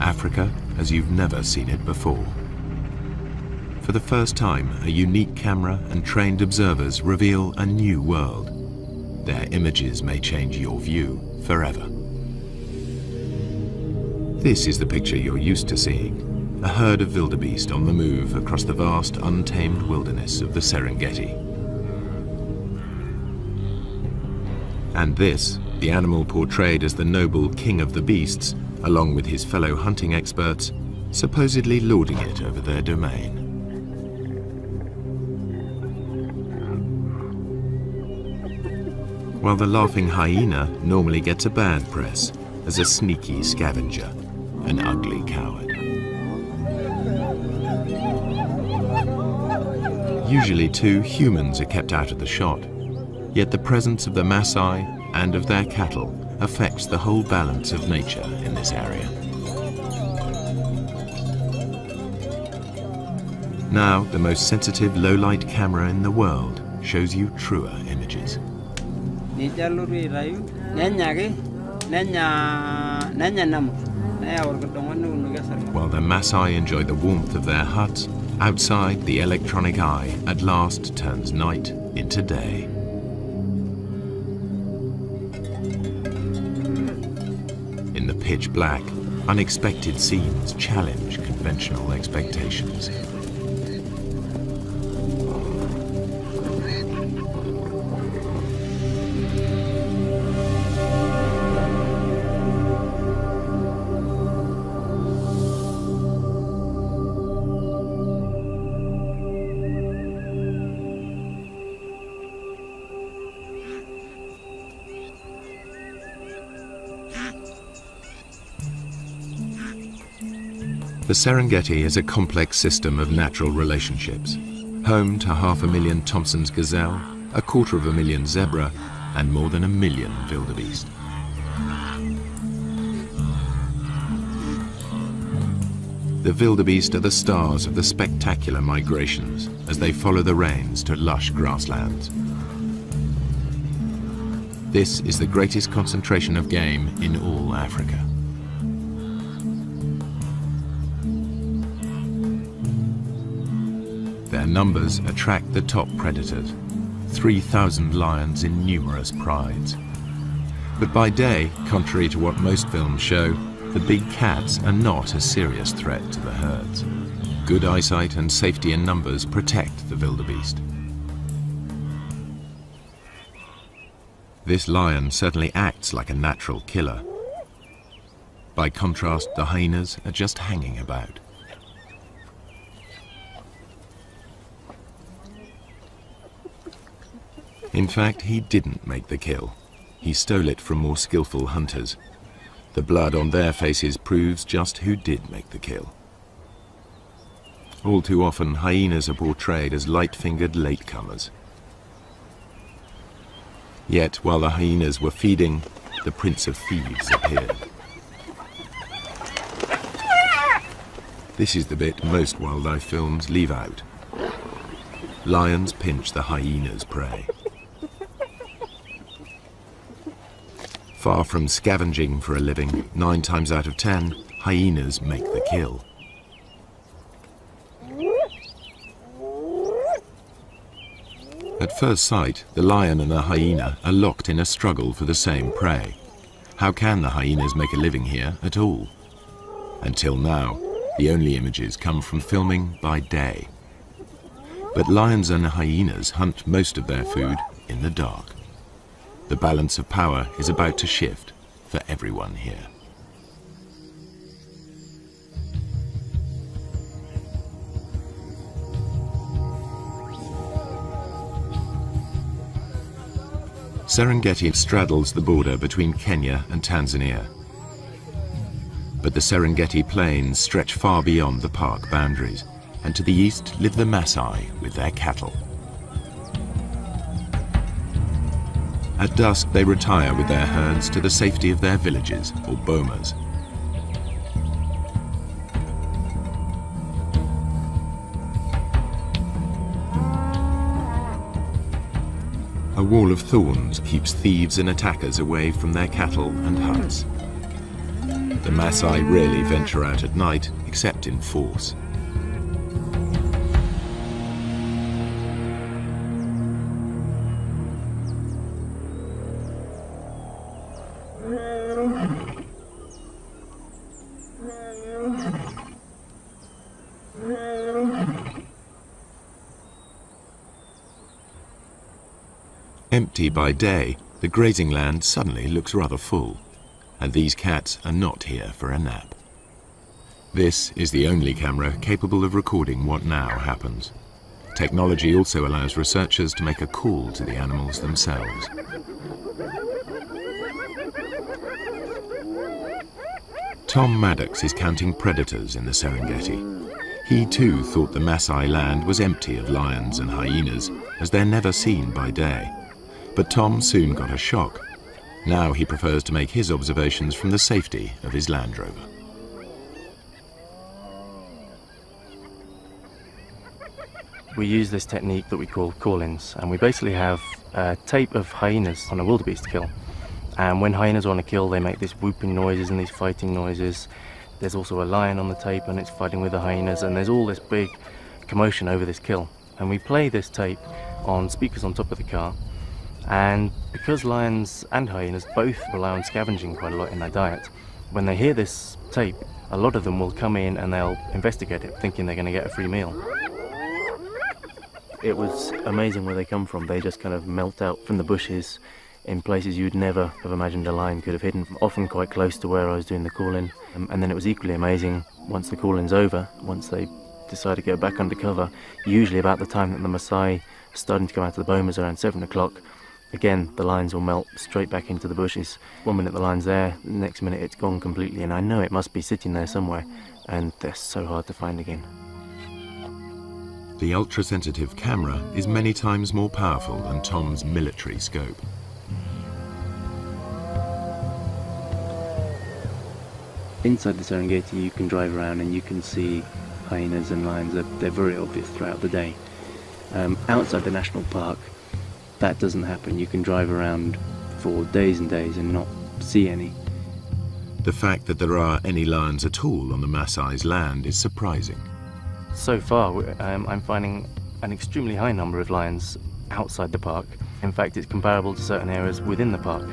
Africa as you've never seen it before. For the first time, a unique camera and trained observers reveal a new world. Their images may change your view forever. This is the picture you're used to seeing, a herd of wildebeest on the move across the vast, untamed wilderness of the Serengeti. And this, the animal portrayed as the noble king of the beasts, along with his fellow hunting experts, supposedly lording it over their domain. While the laughing hyena normally gets a bad press as a sneaky scavenger, an ugly coward. Usually too, humans are kept out of the shot, yet the presence of the Maasai and of their cattle affects the whole balance of nature in this area. Now, the most sensitive low-light camera in the world shows you truer images. While the Maasai enjoy the warmth of their huts, outside the electronic eye at last turns night into day. In the pitch black, unexpected scenes challenge conventional expectations. The Serengeti is a complex system of natural relationships, home to 500,000 Thompson's gazelle, 250,000 zebra, and more than 1 million wildebeest. The wildebeest are the stars of the spectacular migrations as they follow the rains to lush grasslands. This is the greatest concentration of game in all Africa. Their numbers attract the top predators, 3,000 lions in numerous prides. But by day, contrary to what most films show, the big cats are not a serious threat to the herds. Good eyesight and safety in numbers protect the wildebeest. This lion certainly acts like a natural killer. By contrast, the hyenas are just hanging about. In fact, he didn't make the kill. He stole it from more skillful hunters. The blood on their faces proves just who did make the kill. All too often, hyenas are portrayed as light-fingered latecomers. Yet, while the hyenas were feeding, the Prince of Thieves appeared. This is the bit most wildlife films leave out. Lions pinch the hyena's prey. Far from scavenging for a living, 9 times out of 10, hyenas make the kill. At first sight, the lion and the hyena are locked in a struggle for the same prey. How can the hyenas make a living here at all? Until now, the only images come from filming by day. But lions and hyenas hunt most of their food in the dark. The balance of power is about to shift for everyone here. Serengeti straddles the border between Kenya and Tanzania. But the Serengeti plains stretch far beyond the park boundaries, and to the east live the Maasai with their cattle. At dusk, they retire with their herds to the safety of their villages, or bomas. A wall of thorns keeps thieves and attackers away from their cattle and huts. The Maasai rarely venture out at night, except in force. Empty by day, the grazing land suddenly looks rather full, and these cats are not here for a nap. This is the only camera capable of recording what now happens. Technology also allows researchers to make a call to the animals themselves. Tom Maddox is counting predators in the Serengeti. He too thought the Maasai land was empty of lions and hyenas, as they're never seen by day. But Tom soon got a shock. Now he prefers to make his observations from the safety of his Land Rover. We use this technique that we call call-ins, and we basically have a tape of hyenas on a wildebeest kill. And when hyenas are on a kill, they make these whooping noises and these fighting noises. There's also a lion on the tape and it's fighting with the hyenas, and there's all this big commotion over this kill. And we play this tape on speakers on top of the car. And because lions and hyenas both rely on scavenging quite a lot in their diet, when they hear this tape, a lot of them will come in and they'll investigate it, thinking they're going to get a free meal. It was amazing where they come from. They just kind of melt out from the bushes in places you'd never have imagined a lion could have hidden, often quite close to where I was doing the call-in. And then it was equally amazing once the call-in's over, once they decide to go back under cover, usually about the time that the Maasai are starting to come out of the bomas around 7 o'clock. Again, the lions will melt straight back into the bushes. 1 minute the line's there, the next minute it's gone completely, and I know it must be sitting there somewhere, and they're so hard to find again. The ultra-sensitive camera is many times more powerful than Tom's military scope. Inside the Serengeti you can drive around and you can see hyenas and lions. They're very obvious throughout the day. Outside the national park, that doesn't happen. You can drive around for days and days and not see any. The fact that there are any lions at all on the Maasai's land is surprising. So far, I'm finding an extremely high number of lions outside the park. In fact, it's comparable to certain areas within the park.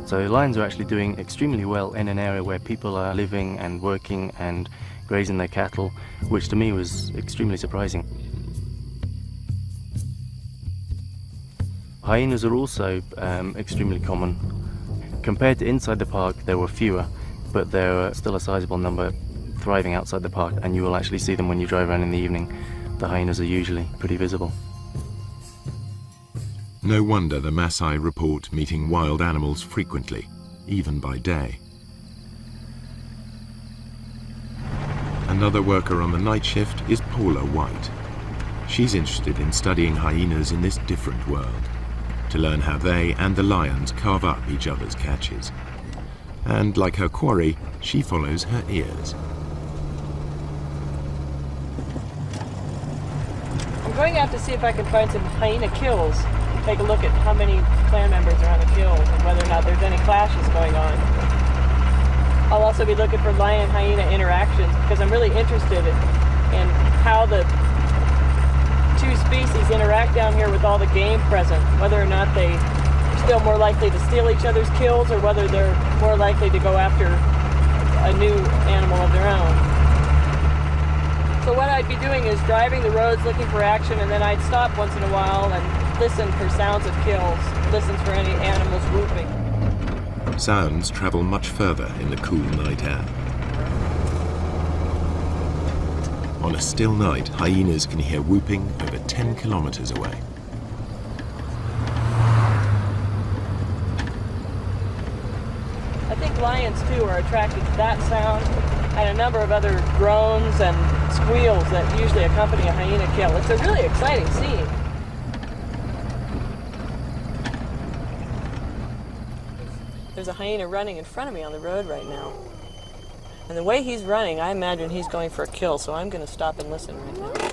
So lions are actually doing extremely well in an area where people are living and working and grazing their cattle, which to me was extremely surprising. Hyenas are also extremely common. Compared to inside the park, there were fewer, but there are still a sizable number thriving outside the park, and you will actually see them when you drive around in the evening. The hyenas are usually pretty visible. No wonder the Maasai report meeting wild animals frequently, even by day. Another worker on the night shift is Paula White. She's interested in studying hyenas in this different world, to learn how they and the lions carve up each other's catches. And like her quarry, she follows her ears. I'm going out to see if I can find some hyena kills. Take a look at how many clan members are on the kills and whether or not there's any clashes going on. I'll also be looking for lion-hyena interactions because I'm really interested in how the two species interact down here with all the game present, whether or not they're still more likely to steal each other's kills or whether they're more likely to go after a new animal of their own. So what I'd be doing is driving the roads looking for action, and then I'd stop once in a while and listen for sounds of kills, listen for any animals whooping. Sounds travel much further in the cool night air. On a still night, hyenas can hear whooping over 10 kilometers away. I think lions too are attracted to that sound and a number of other groans and squeals that usually accompany a hyena kill. It's a really exciting scene. There's a hyena running in front of me on the road right now. And the way he's running, I imagine he's going for a kill, so I'm going to stop and listen right now.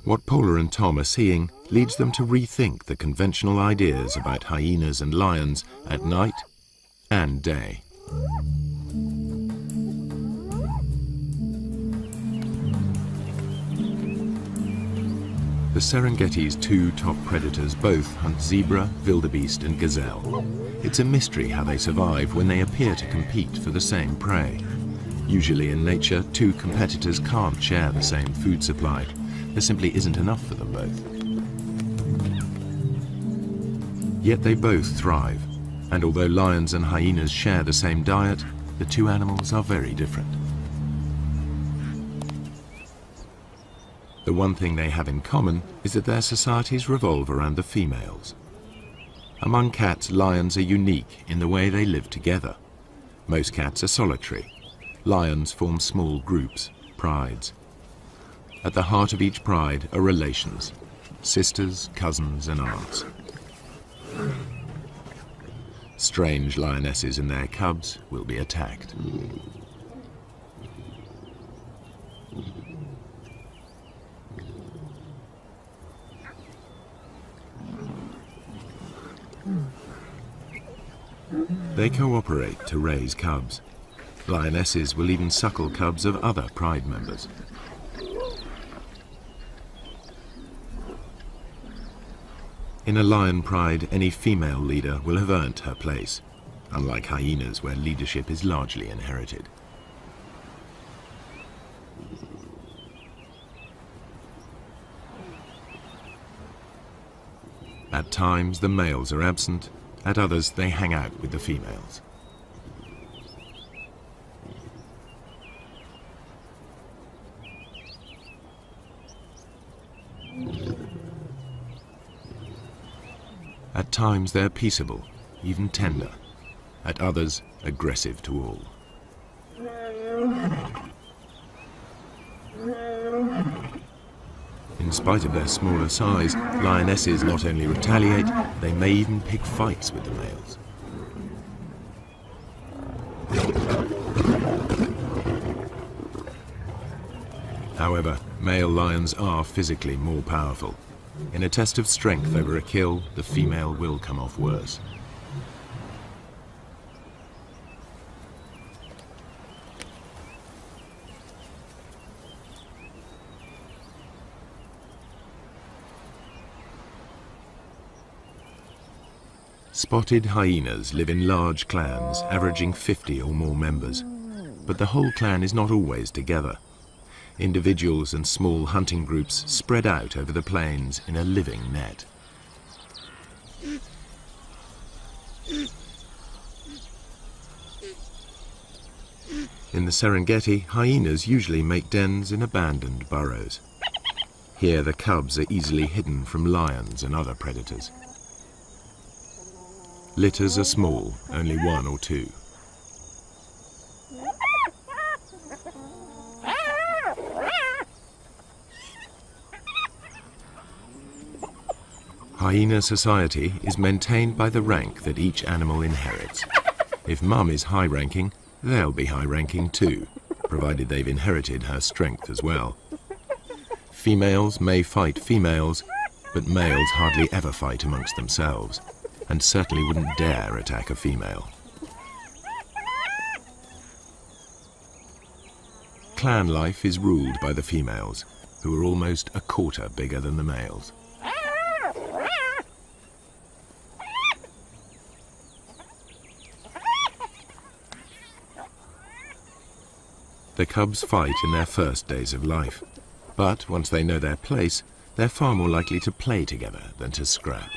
What Paula and Tom are seeing leads them to rethink the conventional ideas about hyenas and lions at night and day. The Serengeti's two top predators both hunt zebra, wildebeest and gazelle. It's a mystery how they survive when they appear to compete for the same prey. Usually in nature, two competitors can't share the same food supply. There simply isn't enough for them both. Yet they both thrive, and although lions and hyenas share the same diet, the two animals are very different. The one thing they have in common is that their societies revolve around the females. Among cats, lions are unique in the way they live together. Most cats are solitary. Lions form small groups, prides. At the heart of each pride are relations, sisters, cousins and aunts. Strange lionesses and their cubs will be attacked. They cooperate to raise cubs. Lionesses will even suckle cubs of other pride members. In a lion pride, any female leader will have earned her place, unlike hyenas where leadership is largely inherited. At times the males are absent, at others they hang out with the females. At times they're peaceable, even tender. At others, aggressive to all. In spite of their smaller size, lionesses not only retaliate, they may even pick fights with the males. However, male lions are physically more powerful. In a test of strength over a kill, the female will come off worse. Spotted hyenas live in large clans, averaging 50 or more members. But the whole clan is not always together. Individuals and small hunting groups spread out over the plains in a living net. In the Serengeti, hyenas usually make dens in abandoned burrows. Here the cubs are easily hidden from lions and other predators. Litters are small, only one or two. Hyena society is maintained by the rank that each animal inherits. If mum is high-ranking, they'll be high-ranking too, provided they've inherited her strength as well. Females may fight females, but males hardly ever fight amongst themselves, and certainly wouldn't dare attack a female. Clan life is ruled by the females, who are almost a quarter bigger than the males. The cubs fight in their first days of life, but once they know their place, they're far more likely to play together than to scrap.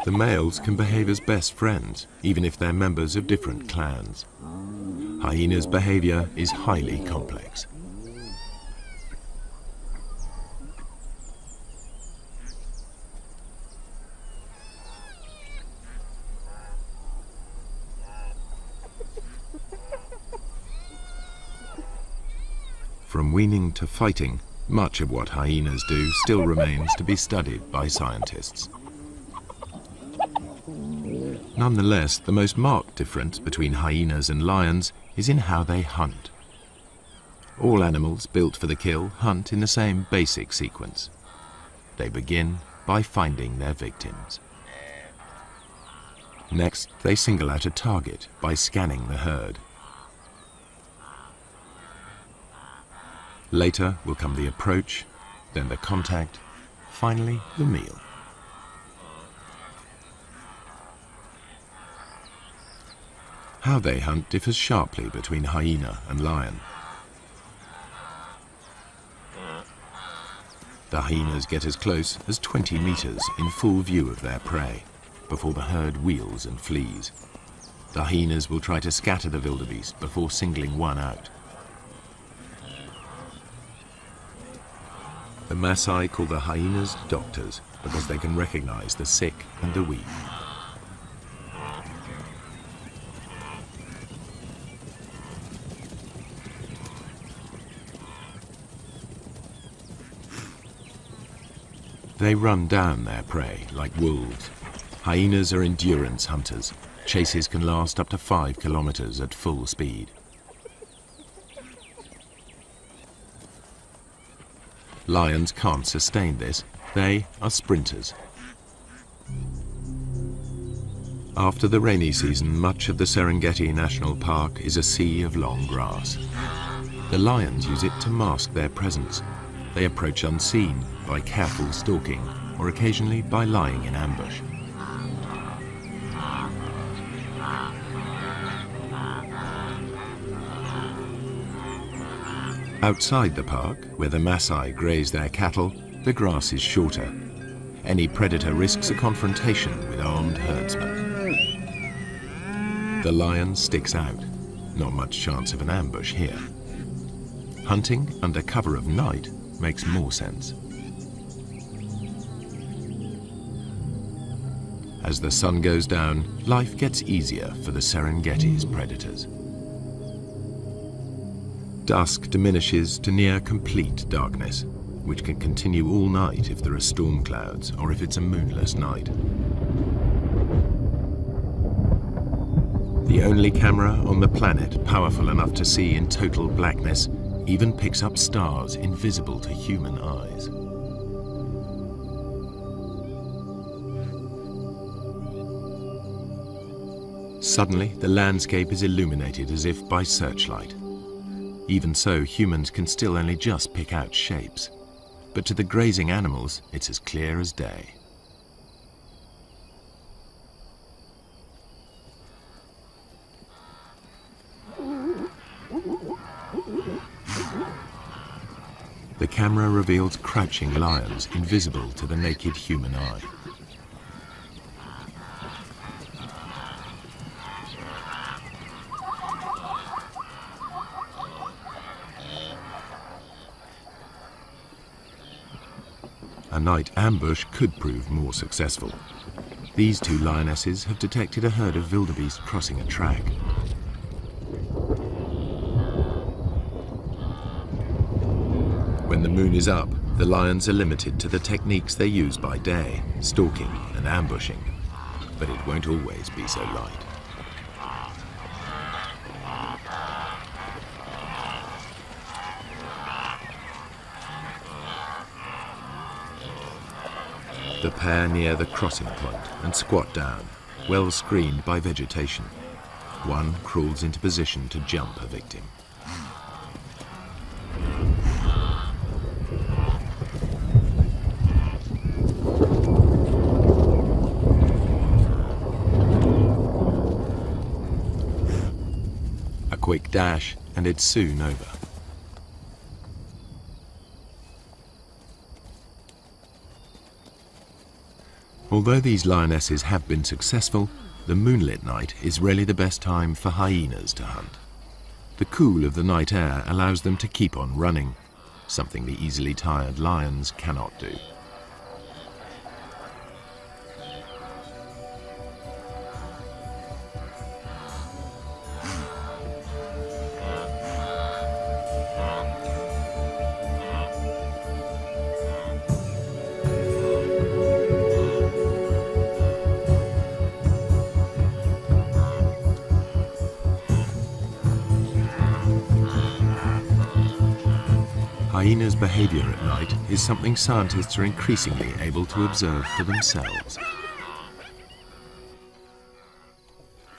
The males can behave as best friends, even if they're members of different clans. Hyenas' behavior is highly complex. From weaning to fighting, much of what hyenas do still remains to be studied by scientists. Nonetheless, the most marked difference between hyenas and lions is in how they hunt. All animals built for the kill hunt in the same basic sequence. They begin by finding their victims. Next, they single out a target by scanning the herd. Later will come the approach, then the contact, finally the meal. How they hunt differs sharply between hyena and lion. The hyenas get as close as 20 meters in full view of their prey before the herd wheels and flees. The hyenas will try to scatter the wildebeest before singling one out. The Maasai call the hyenas doctors because they can recognize the sick and the weak. They run down their prey like wolves. Hyenas are endurance hunters. Chases can last up to 5 kilometers at full speed. Lions can't sustain this. They are sprinters. After the rainy season, much of the Serengeti National Park is a sea of long grass. The lions use it to mask their presence. They approach unseen by careful stalking or occasionally by lying in ambush. Outside the park, where the Maasai graze their cattle, the grass is shorter. Any predator risks a confrontation with armed herdsmen. The lion sticks out. Not much chance of an ambush here. Hunting under cover of night makes more sense. As the sun goes down, life gets easier for the Serengeti's predators. Dusk diminishes to near complete darkness, which can continue all night if there are storm clouds or if it's a moonless night. The only camera on the planet powerful enough to see in total blackness even picks up stars invisible to human eyes. Suddenly, the landscape is illuminated as if by searchlight. Even so, humans can still only just pick out shapes. But to the grazing animals, it's as clear as day. The camera reveals crouching lions invisible to the naked human eye. A night ambush could prove more successful. These two lionesses have detected a herd of wildebeest crossing a track. When the moon is up, the lions are limited to the techniques they use by day, stalking and ambushing. But it won't always be so light. The pair near the crossing point and squat down, well screened by vegetation. One crawls into position to jump a victim. A quick dash and it's soon over. Although these lionesses have been successful, the moonlit night is really the best time for hyenas to hunt. The cool of the night air allows them to keep on running, something the easily tired lions cannot do. hyenas' behavior at night is something scientists are increasingly able to observe for themselves.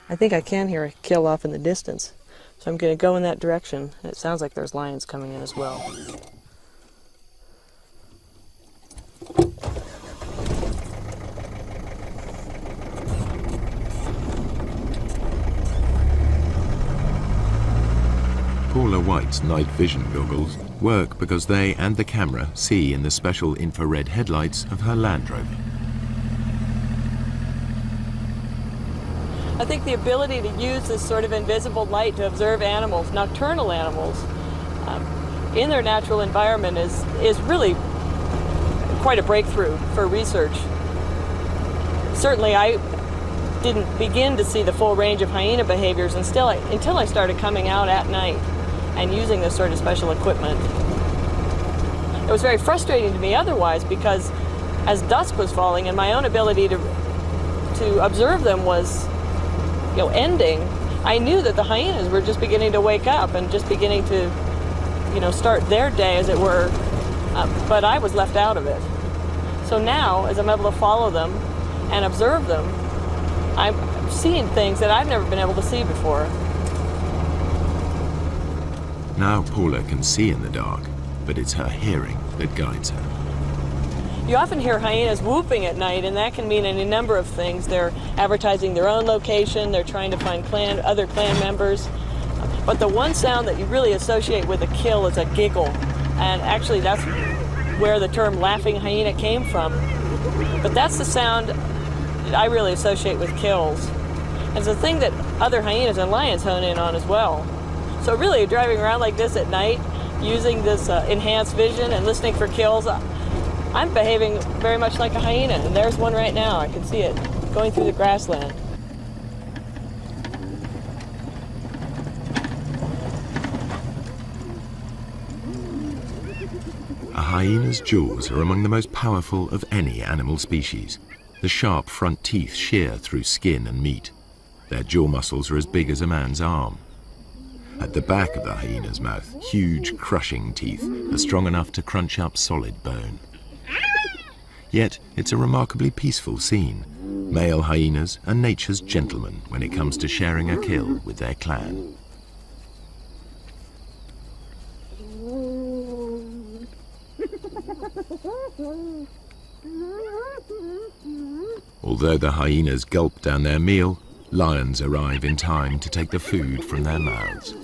I think I can hear a kill off in the distance, so I'm going to go in that direction. It sounds like there's lions coming in as well. Paula White's night vision goggles work because they and the camera see in the special infrared headlights of her Land Rover. I think the ability to use this sort of invisible light to observe animals, nocturnal animals, in their natural environment is really quite a breakthrough for research. Certainly I didn't begin to see the full range of hyena behaviors until I started coming out at night and using this sort of special equipment. It was very frustrating to me otherwise, because as dusk was falling and my own ability to observe them was ending, I knew that the hyenas were just beginning to wake up and just beginning to start their day, as it were, but I was left out of it. So now, as I'm able to follow them and observe them, I'm seeing things that I've never been able to see before. Now Paula can see in the dark, but it's her hearing that guides her. You often hear hyenas whooping at night, and that can mean any number of things. They're advertising their own location, they're trying to find other clan members. But the one sound that you really associate with a kill is a giggle. And actually that's where the term laughing hyena came from. But that's the sound that I really associate with kills. It's a thing that other hyenas and lions hone in on as well. So really, driving around like this at night, using this enhanced vision and listening for kills, I'm behaving very much like a hyena. And there's one right now. I can see it going through the grassland. A hyena's jaws are among the most powerful of any animal species. The sharp front teeth shear through skin and meat. Their jaw muscles are as big as a man's arm. At the back of the hyena's mouth, huge crushing teeth are strong enough to crunch up solid bone. Yet it's a remarkably peaceful scene. Male hyenas are nature's gentlemen when it comes to sharing a kill with their clan. Although the hyenas gulp down their meal, lions arrive in time to take the food from their mouths.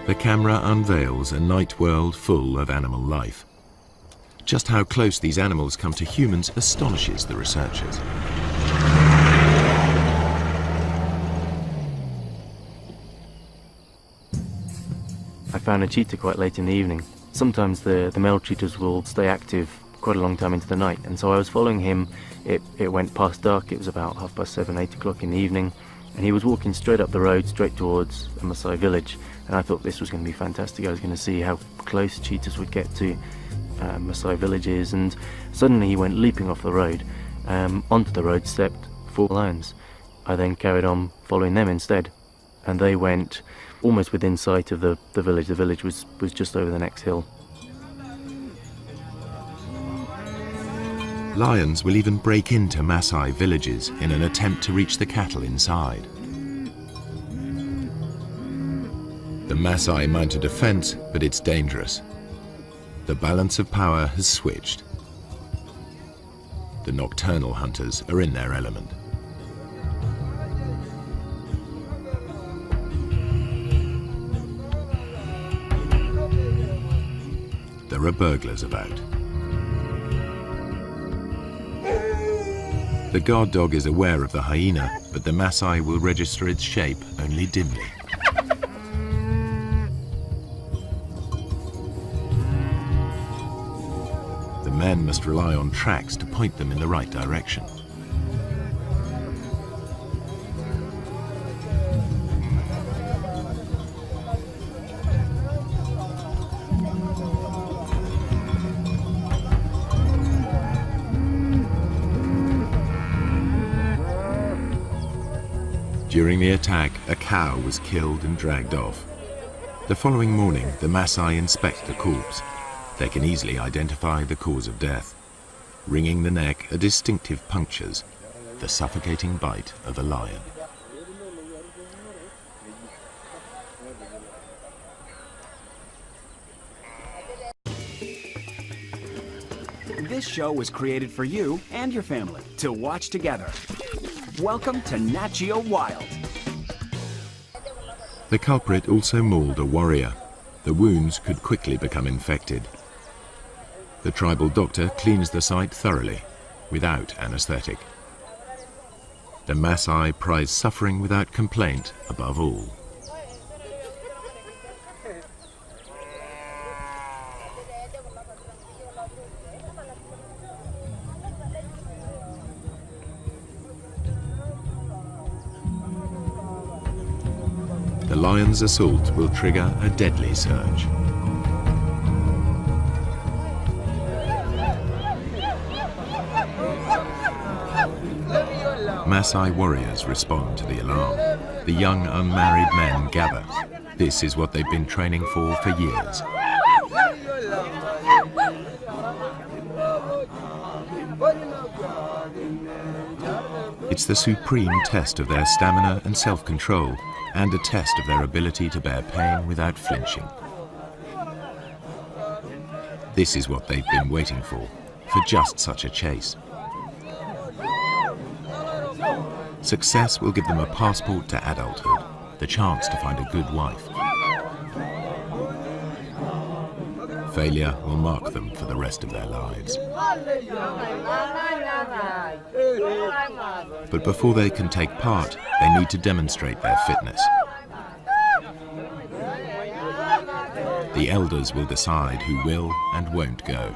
The camera unveils a night world full of animal life. Just how close these animals come to humans astonishes the researchers. I found a cheetah quite late in the evening. Sometimes the male cheetahs will stay active quite a long time into the night, and so I was following him. It went past dark. It was about 7:30, 8 o'clock in the evening, and he was walking straight up the road, straight towards a Maasai village. And I thought this was going to be fantastic. I was going to see how close cheetahs would get to Maasai villages, and suddenly he went leaping off the road. Onto the road stepped 4 lions. I then carried on following them instead, and they went almost within sight of the village. The village was just over the next hill. Lions will even break into Maasai villages in an attempt to reach the cattle inside. The Maasai mount a defense, but it's dangerous. The balance of power has switched. The nocturnal hunters are in their element. There are burglars about. The guard dog is aware of the hyena, but the Maasai will register its shape only dimly. The men must rely on tracks to point them in the right direction. During the attack, a cow was killed and dragged off. The following morning, the Maasai inspect the corpse. They can easily identify the cause of death. Wringing the neck are distinctive punctures, the suffocating bite of a lion. This show was created for you and your family to watch together. Welcome to Nat Geo Wild. The culprit also mauled a warrior. The wounds could quickly become infected. The tribal doctor cleans the site thoroughly, without anesthetic. The Maasai prize suffering without complaint above all. The lion's assault will trigger a deadly surge. Maasai warriors respond to the alarm. The young unmarried men gather. This is what they've been training for years. It's the supreme test of their stamina and self-control, and a test of their ability to bear pain without flinching. This is what they've been waiting for just such a chase. Success will give them a passport to adulthood, the chance to find a good wife. Failure will mark them for the rest of their lives. But before they can take part, they need to demonstrate their fitness. The elders will decide who will and won't go.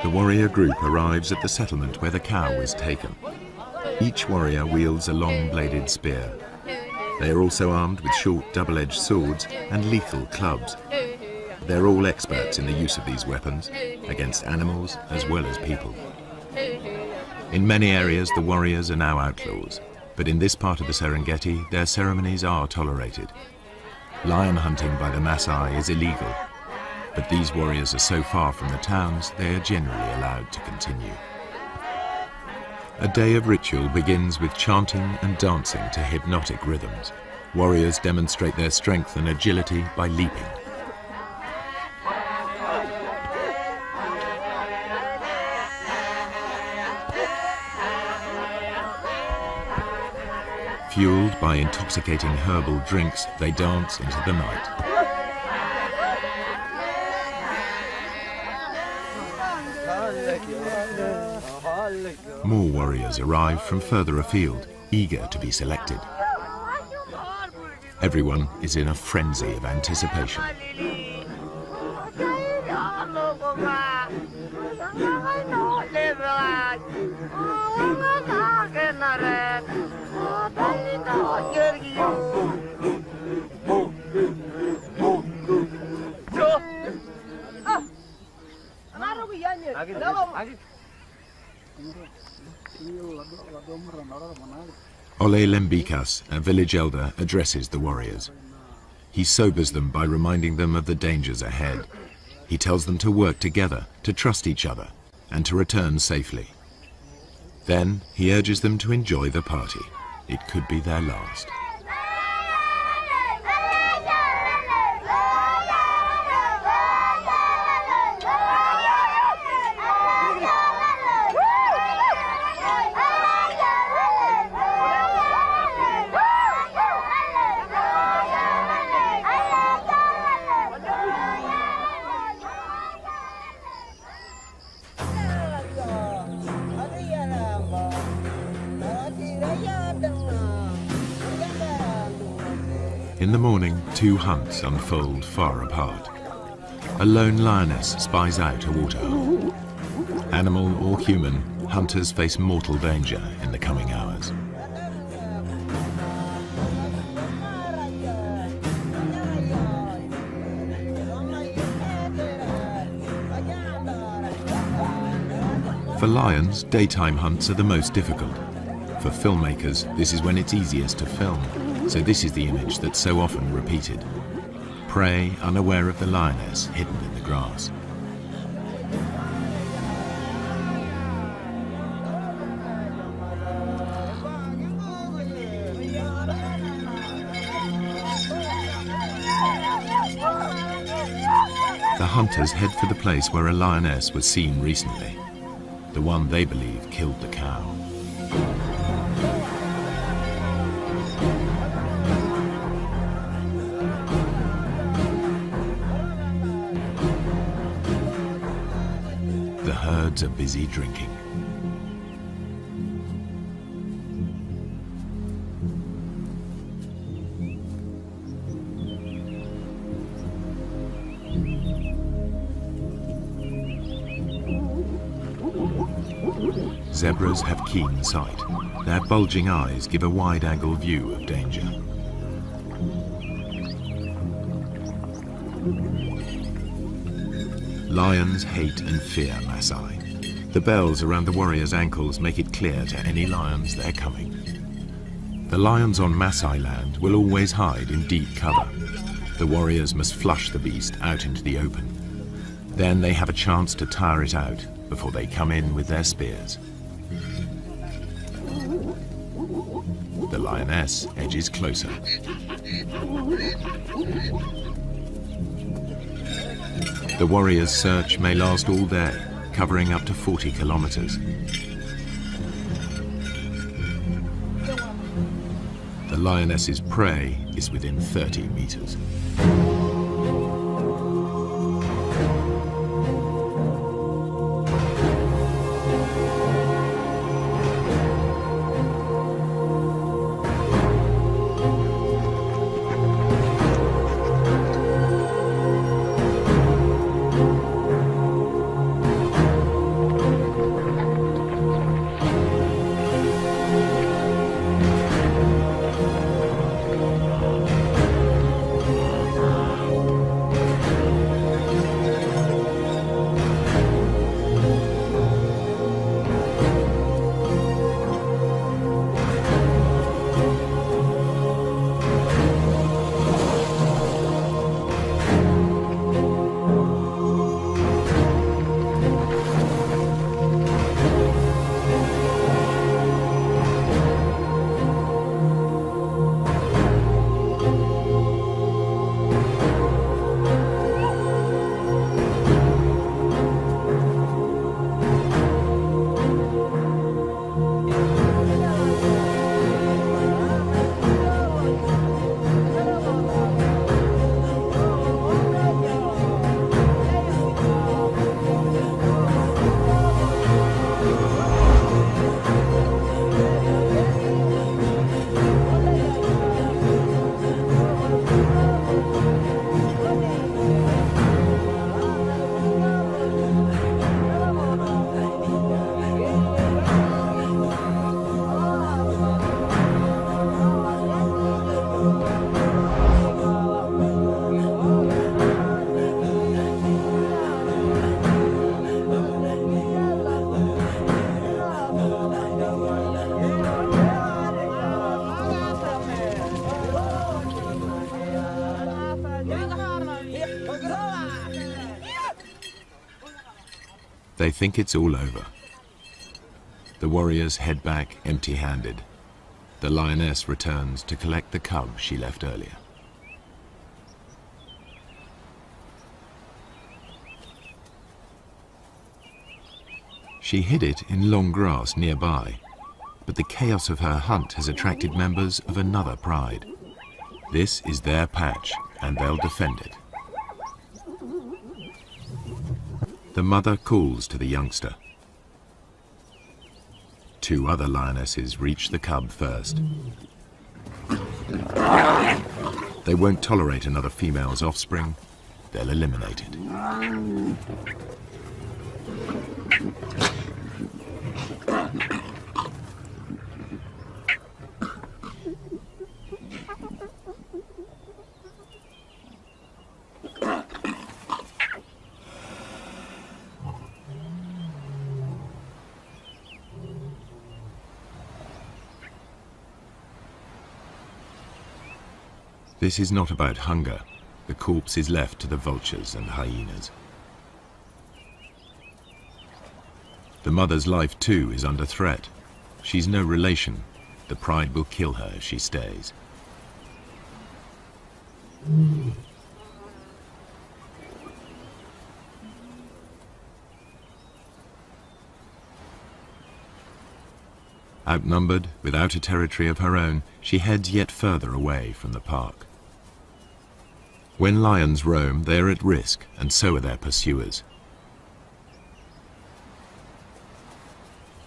The warrior group arrives at the settlement where the cow was taken. Each warrior wields a long-bladed spear. They are also armed with short double-edged swords and lethal clubs. They're all experts in the use of these weapons, against animals as well as people. In many areas, the warriors are now outlaws, but in this part of the Serengeti, their ceremonies are tolerated. Lion hunting by the Maasai is illegal, but these warriors are so far from the towns, they are generally allowed to continue. A day of ritual begins with chanting and dancing to hypnotic rhythms. Warriors demonstrate their strength and agility by leaping. Fueled by intoxicating herbal drinks, they dance into the night. More warriors arrive from further afield, eager to be selected. Everyone is in a frenzy of anticipation. Ole Lembikas, a village elder, addresses the warriors. He sobers them by reminding them of the dangers ahead. He tells them to work together, to trust each other, and to return safely. Then he urges them to enjoy the party. It could be their last. In the morning, two hunts unfold far apart. A lone lioness spies out a waterhole. Animal or human, hunters face mortal danger in the coming hours. For lions, daytime hunts are the most difficult. For filmmakers, this is when it's easiest to film, so this is the image that's so often repeated. Prey unaware of the lioness hidden in the grass. The hunters head for the place where a lioness was seen recently. The one they believe killed the cow. The herds are busy drinking. Zebras have keen sight. Their bulging eyes give a wide-angle view of danger. Lions hate and fear Maasai. The bells around the warriors' ankles make it clear to any lions they're coming. The lions on Maasai land will always hide in deep cover. The warriors must flush the beast out into the open. Then they have a chance to tire it out before they come in with their spears. The lioness edges closer. The warriors' search may last all day, covering up to 40 kilometers. The lioness's prey is within 30 meters. They think it's all over. The warriors head back empty-handed. The lioness returns to collect the cub she left earlier. She hid it in long grass nearby, but the chaos of her hunt has attracted members of another pride. This is their patch, and they'll defend it. The mother calls to the youngster. Two other lionesses reach the cub first. They won't tolerate another female's offspring. They'll eliminate it. This is not about hunger. The corpse is left to the vultures and hyenas. The mother's life too is under threat. She's no relation. The pride will kill her if she stays. Outnumbered, without a territory of her own, she heads yet further away from the park. When lions roam, they are at risk, and so are their pursuers.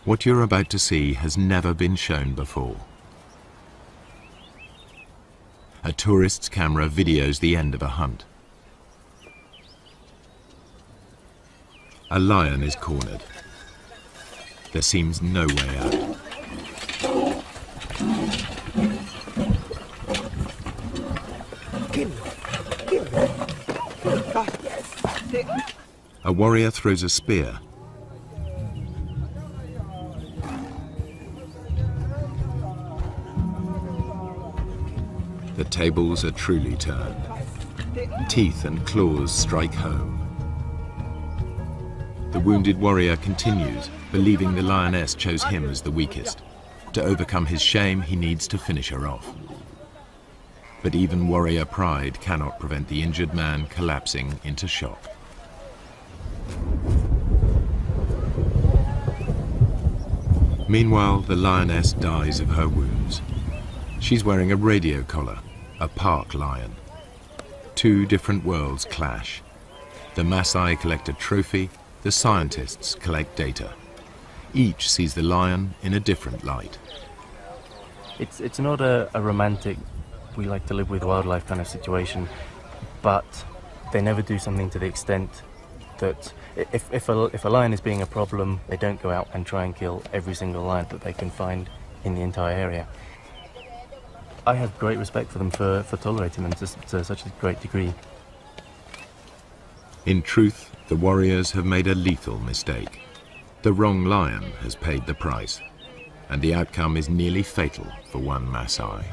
What you're about to see has never been shown before. A tourist's camera videos the end of a hunt. A lion is cornered. There seems no way out. A warrior throws a spear. The tables are truly turned. Teeth and claws strike home. The wounded warrior continues, believing the lioness chose him as the weakest. To overcome his shame, he needs to finish her off. But even warrior pride cannot prevent the injured man collapsing into shock. Meanwhile, the lioness dies of her wounds. She's wearing a radio collar, a park lion. Two different worlds clash. The Maasai collect a trophy, the scientists collect data. Each sees the lion in a different light. It's not a romantic, we like to live with wildlife kind of situation, but they never do something to the extent that if a lion is being a problem, they don't go out and try and kill every single lion that they can find in the entire area. I have great respect for them for tolerating them to such a great degree. In truth, the warriors have made a lethal mistake. The wrong lion has paid the price, and the outcome is nearly fatal for one Maasai.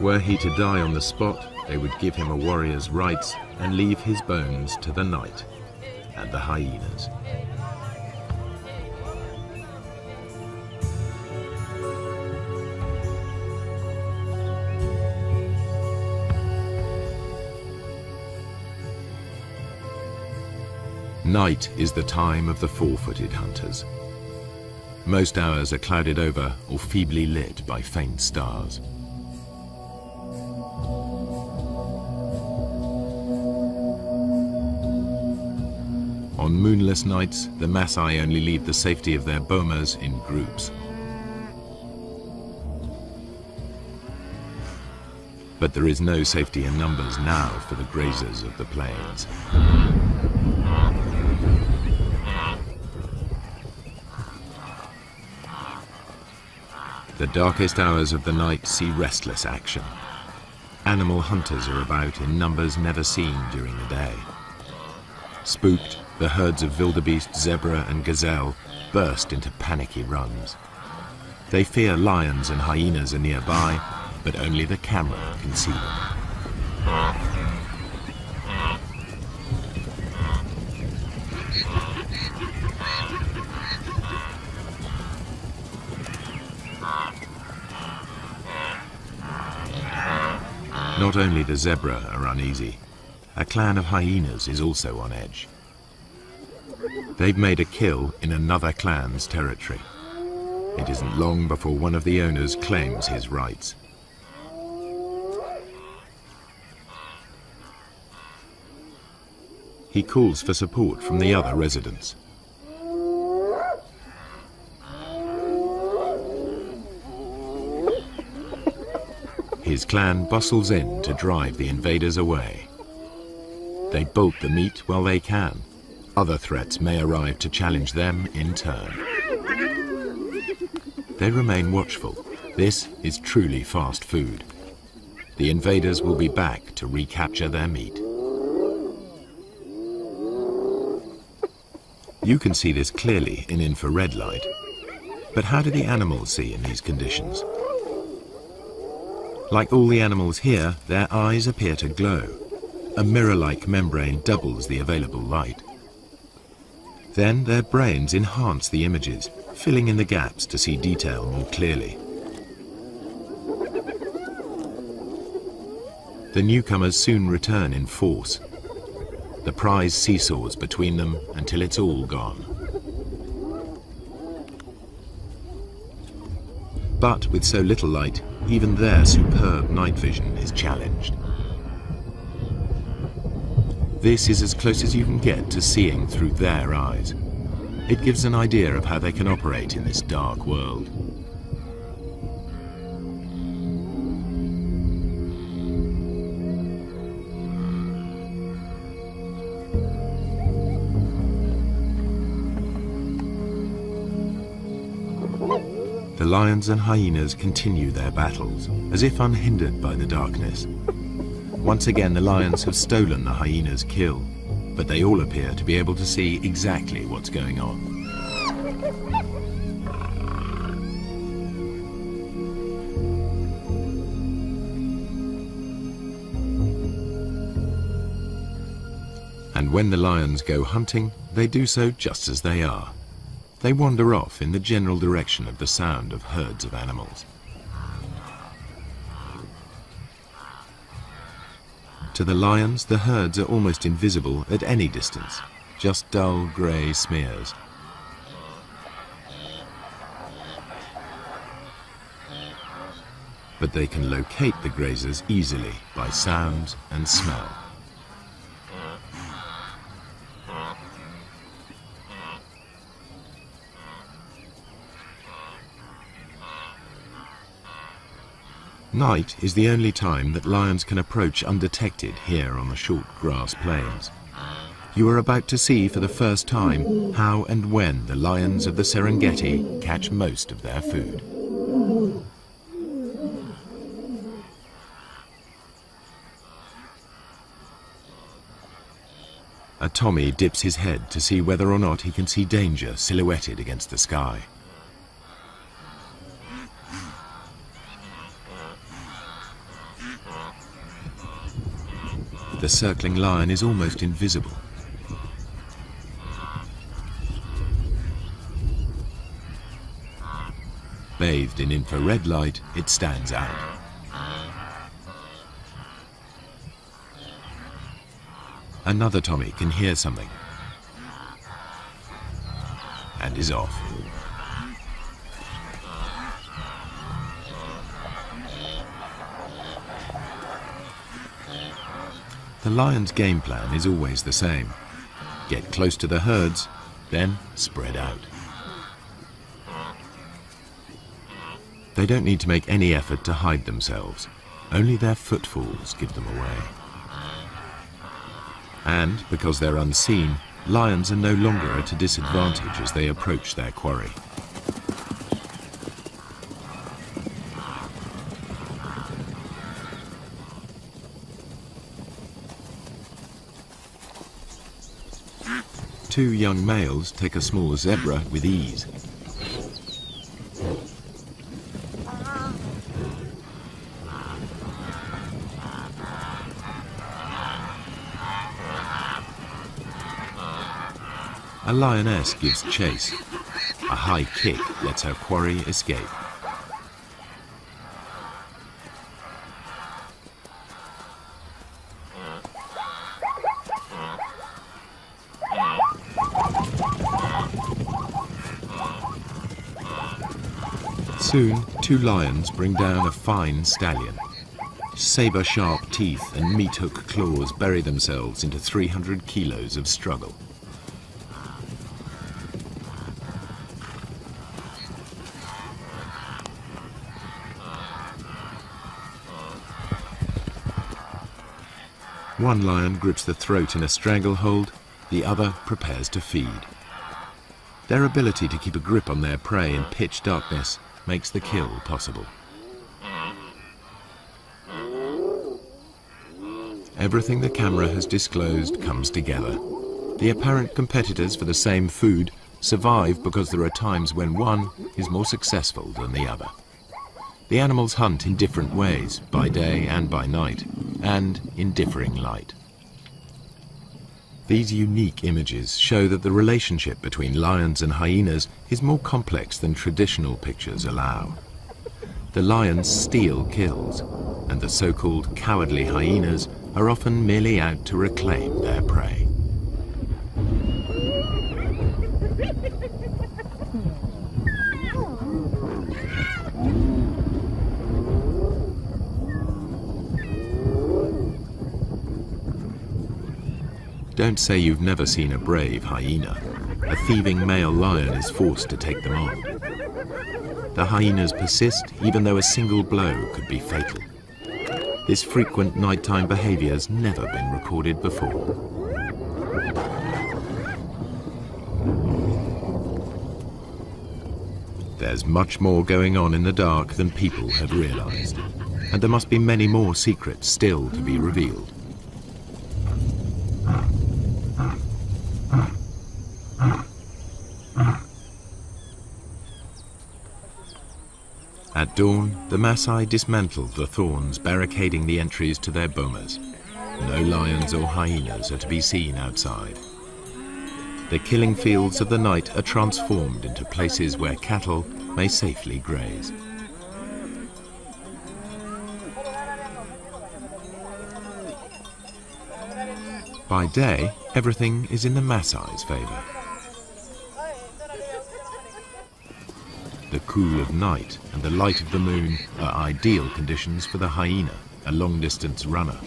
Were he to die on the spot, they would give him a warrior's rights and leave his bones to the night and the hyenas. Night is the time of the four-footed hunters. Most hours are clouded over or feebly lit by faint stars. On moonless nights, the Maasai only leave the safety of their bomas in groups. But there is no safety in numbers now for the grazers of the plains. The darkest hours of the night see restless action. Animal hunters are about in numbers never seen during the day. Spooked, the herds of wildebeest, zebra and gazelle burst into panicky runs. They fear lions and hyenas are nearby, but only the camera can see them. Not only the zebra are uneasy, a clan of hyenas is also on edge. They've made a kill in another clan's territory. It isn't long before one of the owners claims his rights. He calls for support from the other residents. His clan bustles in to drive the invaders away. They bolt the meat while they can. Other threats may arrive to challenge them in turn. They remain watchful. This is truly fast food. The invaders will be back to recapture their meat. You can see this clearly in infrared light. But how do the animals see in these conditions? Like all the animals here, their eyes appear to glow. A mirror-like membrane doubles the available light. Then their brains enhance the images, filling in the gaps to see detail more clearly. The newcomers soon return in force. The prize seesaws between them until it's all gone. But with so little light, even their superb night vision is challenged. This is as close as you can get to seeing through their eyes. It gives an idea of how they can operate in this dark world. The lions and hyenas continue their battles, as if unhindered by the darkness. Once again, the lions have stolen the hyena's kill, but they all appear to be able to see exactly what's going on. And when the lions go hunting, they do so just as they are. They wander off in the general direction of the sound of herds of animals. To the lions, the herds are almost invisible at any distance, just dull grey smears. But they can locate the grazers easily by sound and smell. Night is the only time that lions can approach undetected here on the short grass plains. You are about to see for the first time how and when the lions of the Serengeti catch most of their food. A Tommy dips his head to see whether or not he can see danger silhouetted against the sky. The circling lion is almost invisible. Bathed in infrared light, it stands out. Another Tommy can hear something and is off. The lion's game plan is always the same. Get close to the herds, then spread out. They don't need to make any effort to hide themselves. Only their footfalls give them away. And because they're unseen, lions are no longer at a disadvantage as they approach their quarry. Two young males take a small zebra with ease. A lioness gives chase. A high kick lets her quarry escape. Soon, two lions bring down a fine stallion. Saber-sharp teeth and meat-hook claws bury themselves into 300 kilos of struggle. One lion grips the throat in a stranglehold, the other prepares to feed. Their ability to keep a grip on their prey in pitch darkness makes the kill possible. Everything the camera has disclosed comes together. The apparent competitors for the same food survive because there are times when one is more successful than the other. The animals hunt in different ways, by day and by night, and in differing light. These unique images show that the relationship between lions and hyenas is more complex than traditional pictures allow. The lions steal kills, and the so-called cowardly hyenas are often merely out to reclaim their prey. Don't say you've never seen a brave hyena. A thieving male lion is forced to take them on. The hyenas persist even though a single blow could be fatal. This frequent nighttime behavior has never been recorded before. There's much more going on in the dark than people have realized, and there must be many more secrets still to be revealed. At dawn, the Maasai dismantled the thorns barricading the entries to their bomas. No lions or hyenas are to be seen outside. The killing fields of the night are transformed into places where cattle may safely graze. By day, everything is in the Maasai's favor. The cool of night and the light of the moon are ideal conditions for the hyena, a long-distance runner.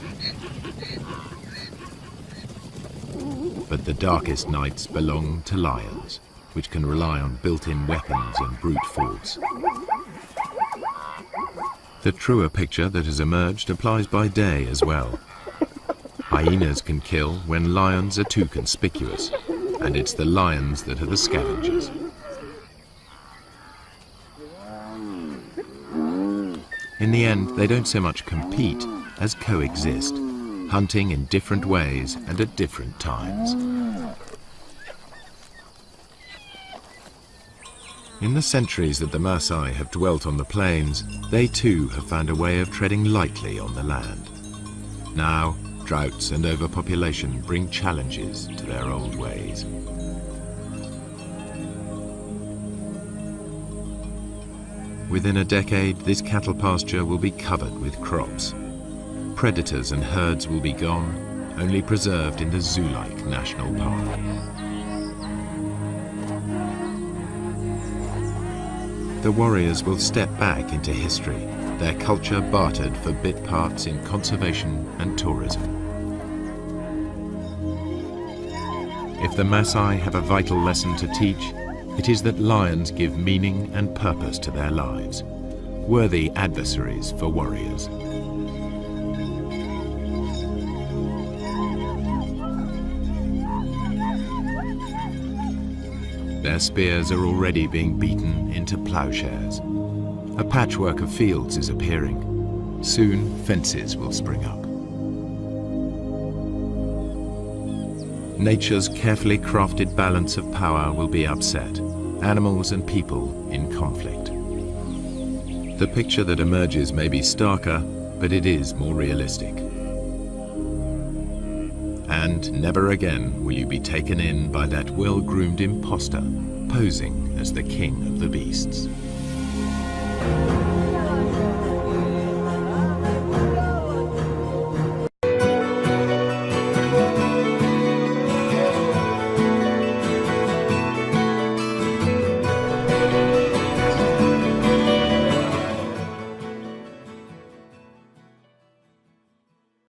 But the darkest nights belong to lions, which can rely on built-in weapons and brute force. The truer picture that has emerged applies by day as well. Hyenas can kill when lions are too conspicuous, and it's the lions that are the scavengers. In the end, they don't so much compete as coexist, hunting in different ways and at different times. In the centuries that the Maasai have dwelt on the plains, they too have found a way of treading lightly on the land. Now, droughts and overpopulation bring challenges to their old ways. Within a decade, this cattle pasture will be covered with crops. Predators and herds will be gone, only preserved in the zoo-like national park. The warriors will step back into history, their culture bartered for bit parts in conservation and tourism. If the Maasai have a vital lesson to teach, it is that lions give meaning and purpose to their lives, worthy adversaries for warriors. Their spears are already being beaten into plowshares. A patchwork of fields is appearing. Soon, fences will spring up. Nature's carefully crafted balance of power will be upset, animals and people in conflict. The picture that emerges may be starker, but it is more realistic. And never again will you be taken in by that well-groomed imposter posing as the king of the beasts.